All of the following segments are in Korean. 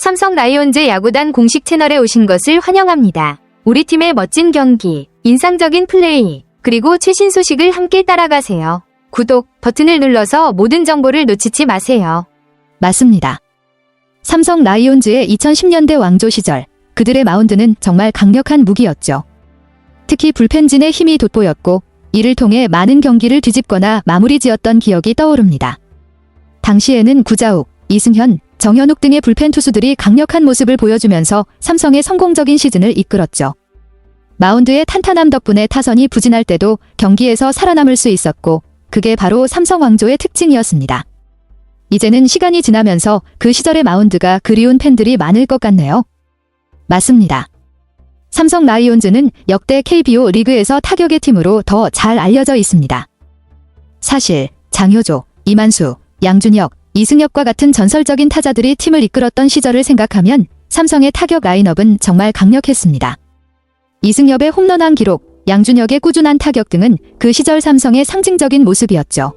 삼성 라이온즈 야구단 공식 채널에 오신 것을 환영합니다. 우리 팀의 멋진 경기, 인상적인 플레이, 그리고 최신 소식을 함께 따라가세요. 구독 버튼을 눌러서 모든 정보를 놓치지 마세요. 맞습니다. 삼성 라이온즈의 2010년대 왕조 시절, 그들의 마운드는 정말 강력한 무기였죠. 특히 불펜진의 힘이 돋보였고, 이를 통해 많은 경기를 뒤집거나 마무리 지었던 기억이 떠오릅니다. 당시에는 구자욱, 이승현, 정현욱 등의 불펜 투수들이 강력한 모습을 보여주면서 삼성의 성공적인 시즌을 이끌었죠. 마운드의 탄탄함 덕분에 타선이 부진할 때도 경기에서 살아남을 수 있었고, 그게 바로 삼성 왕조의 특징이었습니다. 이제는 시간이 지나면서 그 시절의 마운드가 그리운 팬들이 많을 것 같네요. 맞습니다. 삼성 라이온즈는 역대 KBO 리그에서 타격의 팀으로 더 잘 알려져 있습니다. 사실 장효조, 이만수, 양준혁, 이승엽과 같은 전설적인 타자들이 팀을 이끌었던 시절을 생각하면 삼성의 타격 라인업은 정말 강력했습니다. 이승엽의 홈런왕 기록, 양준혁의 꾸준한 타격 등은 그 시절 삼성의 상징적인 모습이었죠.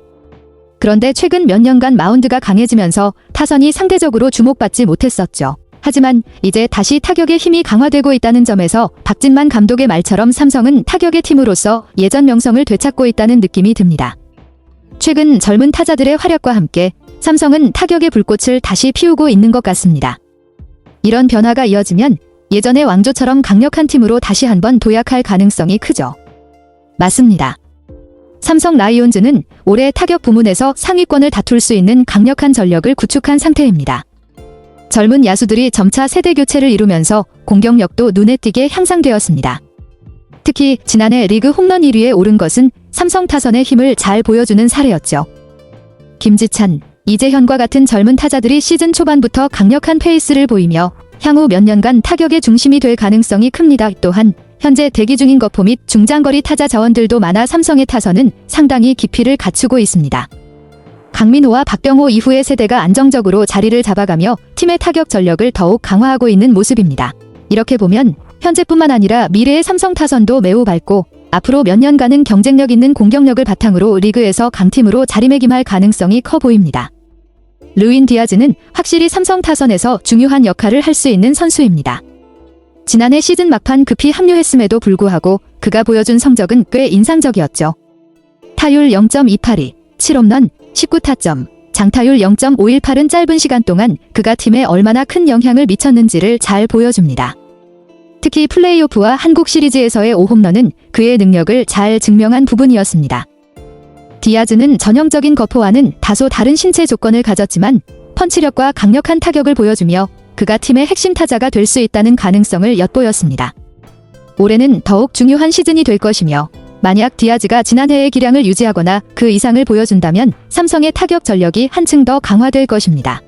그런데 최근 몇 년간 마운드가 강해지면서 타선이 상대적으로 주목받지 못했었죠. 하지만 이제 다시 타격의 힘이 강화되고 있다는 점에서 박진만 감독의 말처럼 삼성은 타격의 팀으로서 예전 명성을 되찾고 있다는 느낌이 듭니다. 최근 젊은 타자들의 활약과 함께 삼성은 타격의 불꽃을 다시 피우고 있는 것 같습니다. 이런 변화가 이어지면 예전의 왕조처럼 강력한 팀으로 다시 한번 도약할 가능성이 크죠. 맞습니다. 삼성 라이온즈는 올해 타격 부문에서 상위권을 다툴 수 있는 강력한 전력을 구축한 상태입니다. 젊은 야수들이 점차 세대 교체를 이루면서 공격력도 눈에 띄게 향상되었습니다. 특히 지난해 리그 홈런 1위에 오른 것은 삼성 타선의 힘을 잘 보여주는 사례였죠. 김지찬, 이재현과 같은 젊은 타자들이 시즌 초반부터 강력한 페이스를 보이며 향후 몇 년간 타격의 중심이 될 가능성이 큽니다. 또한 현재 대기 중인 거포 및 중장거리 타자 자원들도 많아 삼성의 타선은 상당히 깊이를 갖추고 있습니다. 강민호와 박병호 이후의 세대가 안정적으로 자리를 잡아가며 팀의 타격 전력을 더욱 강화하고 있는 모습입니다. 이렇게 보면 현재뿐만 아니라 미래의 삼성 타선도 매우 밝고 앞으로 몇 년간은 경쟁력 있는 공격력을 바탕으로 리그에서 강팀으로 자리매김할 가능성이 커 보입니다. 르윈 디아즈는 확실히 삼성 타선에서 중요한 역할을 할 수 있는 선수입니다. 지난해 시즌 막판 급히 합류했음에도 불구하고 그가 보여준 성적은 꽤 인상적이었죠. 타율 0.282, 7홈런, 19타점, 장타율 0.518은 짧은 시간 동안 그가 팀에 얼마나 큰 영향을 미쳤는지를 잘 보여줍니다. 특히 플레이오프와 한국 시리즈에서의 5홈런은 그의 능력을 잘 증명한 부분이었습니다. 디아즈는 전형적인 거포와는 다소 다른 신체 조건을 가졌지만 펀치력과 강력한 타격을 보여주며 그가 팀의 핵심 타자가 될 수 있다는 가능성을 엿보였습니다. 올해는 더욱 중요한 시즌이 될 것이며 만약 디아즈가 지난해의 기량을 유지하거나 그 이상을 보여준다면 삼성의 타격 전력이 한층 더 강화될 것입니다.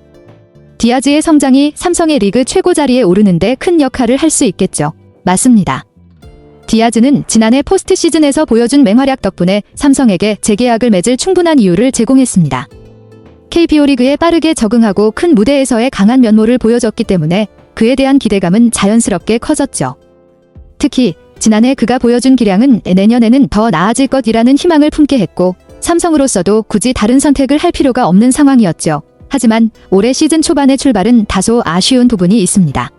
디아즈의 성장이 삼성의 리그 최고 자리에 오르는데 큰 역할을 할 수 있겠죠. 맞습니다. 디아즈는 지난해 포스트 시즌에서 보여준 맹활약 덕분에 삼성에게 재계약을 맺을 충분한 이유를 제공했습니다. KBO 리그에 빠르게 적응하고 큰 무대에서의 강한 면모를 보여줬기 때문에 그에 대한 기대감은 자연스럽게 커졌죠. 특히 지난해 그가 보여준 기량은 내년에는 더 나아질 것이라는 희망을 품게 했고 삼성으로서도 굳이 다른 선택을 할 필요가 없는 상황이었죠. 하지만 올해 시즌 초반의 출발은 다소 아쉬운 부분이 있습니다.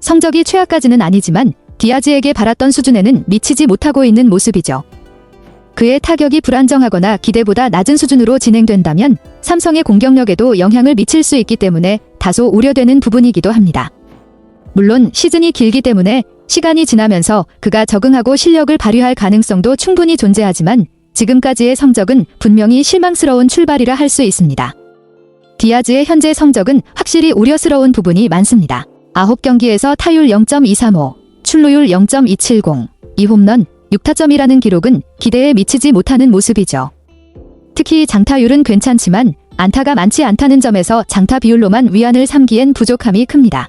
성적이 최하까지는 아니지만 디아즈에게 바랐던 수준에는 미치지 못하고 있는 모습이죠. 그의 타격이 불안정하거나 기대보다 낮은 수준으로 진행된다면 삼성의 공격력에도 영향을 미칠 수 있기 때문에 다소 우려되는 부분이기도 합니다. 물론 시즌이 길기 때문에 시간이 지나면서 그가 적응하고 실력을 발휘할 가능성도 충분히 존재하지만 지금까지의 성적은 분명히 실망스러운 출발이라 할 수 있습니다. 디아즈의 현재 성적은 확실히 우려스러운 부분이 많습니다. 9경기에서 타율 0.235, 출루율 0.270, 2홈런, 6타점이라는 기록은 기대에 미치지 못하는 모습이죠. 특히 장타율은 괜찮지만 안타가 많지 않다는 점에서 장타 비율로만 위안을 삼기엔 부족함이 큽니다.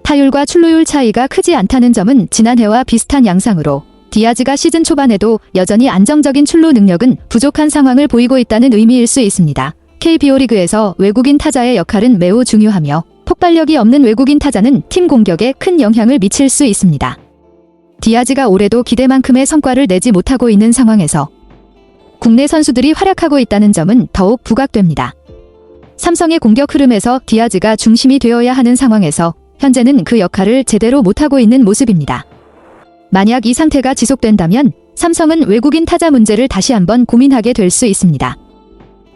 타율과 출루율 차이가 크지 않다는 점은 지난해와 비슷한 양상으로 디아즈가 시즌 초반에도 여전히 안정적인 출루 능력은 부족한 상황을 보이고 있다는 의미일 수 있습니다. KBO 리그에서 외국인 타자의 역할은 매우 중요하며 폭발력이 없는 외국인 타자는 팀 공격에 큰 영향을 미칠 수 있습니다. 디아즈가 올해도 기대만큼의 성과를 내지 못하고 있는 상황에서 국내 선수들이 활약하고 있다는 점은 더욱 부각됩니다. 삼성의 공격 흐름에서 디아즈가 중심이 되어야 하는 상황에서 현재는 그 역할을 제대로 못하고 있는 모습입니다. 만약 이 상태가 지속된다면 삼성은 외국인 타자 문제를 다시 한번 고민하게 될 수 있습니다.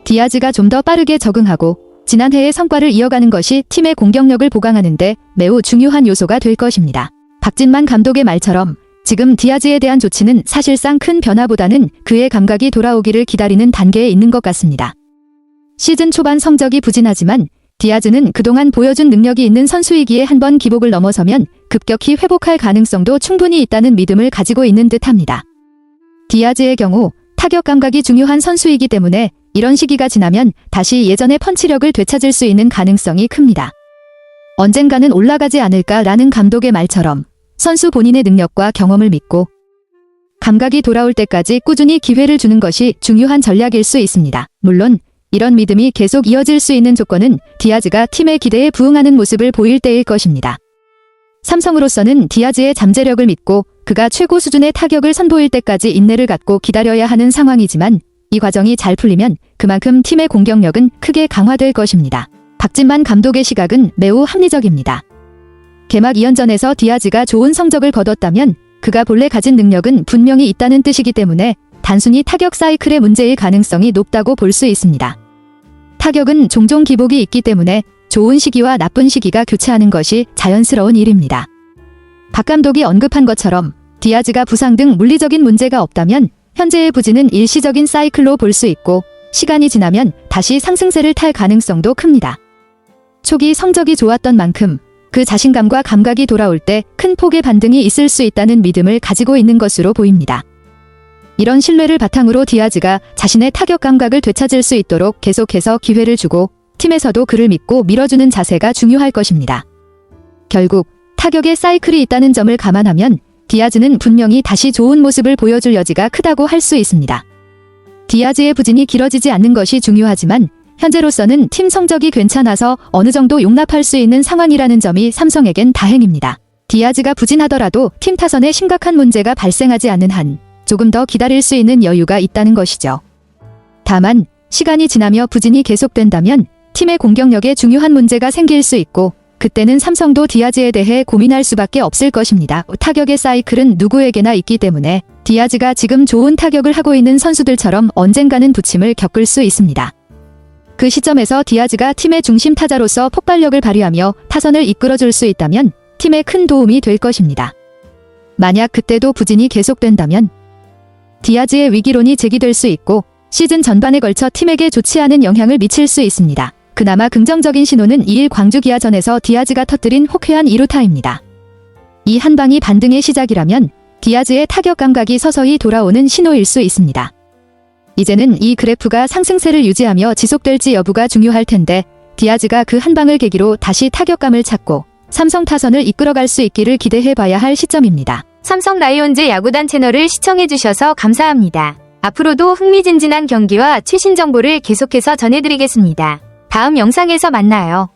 디아즈가 좀 더 빠르게 적응하고 지난해의 성과를 이어가는 것이 팀의 공격력을 보강하는 데 매우 중요한 요소가 될 것입니다. 박진만 감독의 말처럼 지금 디아즈에 대한 조치는 사실상 큰 변화보다는 그의 감각이 돌아오기를 기다리는 단계에 있는 것 같습니다. 시즌 초반 성적이 부진하지만 디아즈는 그동안 보여준 능력이 있는 선수이기에 한번 기복을 넘어서면 급격히 회복할 가능성도 충분히 있다는 믿음을 가지고 있는 듯합니다. 디아즈의 경우 타격 감각이 중요한 선수이기 때문에 이런 시기가 지나면 다시 예전의 펀치력을 되찾을 수 있는 가능성이 큽니다. 언젠가는 올라가지 않을까라는 감독의 말처럼 선수 본인의 능력과 경험을 믿고 감각이 돌아올 때까지 꾸준히 기회를 주는 것이 중요한 전략일 수 있습니다. 물론 이런 믿음이 계속 이어질 수 있는 조건은 디아즈가 팀의 기대에 부응하는 모습을 보일 때일 것입니다. 삼성으로서는 디아즈의 잠재력을 믿고 그가 최고 수준의 타격을 선보일 때까지 인내를 갖고 기다려야 하는 상황이지만 이 과정이 잘 풀리면 그만큼 팀의 공격력은 크게 강화될 것입니다. 박진만 감독의 시각은 매우 합리적입니다. 개막 2연전에서 디아즈가 좋은 성적을 거뒀다면 그가 본래 가진 능력은 분명히 있다는 뜻이기 때문에 단순히 타격 사이클의 문제일 가능성이 높다고 볼 수 있습니다. 타격은 종종 기복이 있기 때문에 좋은 시기와 나쁜 시기가 교차하는 것이 자연스러운 일입니다. 박 감독이 언급한 것처럼 디아즈가 부상 등 물리적인 문제가 없다면 현재의 부진은 일시적인 사이클로 볼 수 있고 시간이 지나면 다시 상승세를 탈 가능성도 큽니다. 초기 성적이 좋았던 만큼 그 자신감과 감각이 돌아올 때 큰 폭의 반등이 있을 수 있다는 믿음을 가지고 있는 것으로 보입니다. 이런 신뢰를 바탕으로 디아즈가 자신의 타격 감각을 되찾을 수 있도록 계속해서 기회를 주고 팀에서도 그를 믿고 밀어주는 자세가 중요할 것입니다. 결국 타격의 사이클이 있다는 점을 감안하면 디아즈는 분명히 다시 좋은 모습을 보여줄 여지가 크다고 할 수 있습니다. 디아즈의 부진이 길어지지 않는 것이 중요하지만 현재로서는 팀 성적이 괜찮아서 어느 정도 용납할 수 있는 상황이라는 점이 삼성에겐 다행입니다. 디아즈가 부진하더라도 팀 타선에 심각한 문제가 발생하지 않는 한 조금 더 기다릴 수 있는 여유가 있다는 것이죠. 다만 시간이 지나며 부진이 계속된다면 팀의 공격력에 중요한 문제가 생길 수 있고 그때는 삼성도 디아즈에 대해 고민할 수밖에 없을 것입니다. 타격의 사이클은 누구에게나 있기 때문에 디아즈가 지금 좋은 타격을 하고 있는 선수들처럼 언젠가는 부침을 겪을 수 있습니다. 그 시점에서 디아즈가 팀의 중심 타자로서 폭발력을 발휘하며 타선을 이끌어줄 수 있다면 팀에 큰 도움이 될 것입니다. 만약 그때도 부진이 계속된다면 디아즈의 위기론이 제기될 수 있고 시즌 전반에 걸쳐 팀에게 좋지 않은 영향을 미칠 수 있습니다. 그나마 긍정적인 신호는 2일 광주 기아전에서 디아즈가 터뜨린 호쾌한 2루타입니다. 이 한 방이 반등의 시작이라면 디아즈의 타격 감각이 서서히 돌아오는 신호일 수 있습니다. 이제는 이 그래프가 상승세를 유지하며 지속될지 여부가 중요할 텐데 디아즈가 그 한 방을 계기로 다시 타격감을 찾고 삼성 타선을 이끌어갈 수 있기를 기대해봐야 할 시점입니다. 삼성 라이온즈 야구단 채널을 시청해주셔서 감사합니다. 앞으로도 흥미진진한 경기와 최신 정보를 계속해서 전해드리겠습니다. 다음 영상에서 만나요.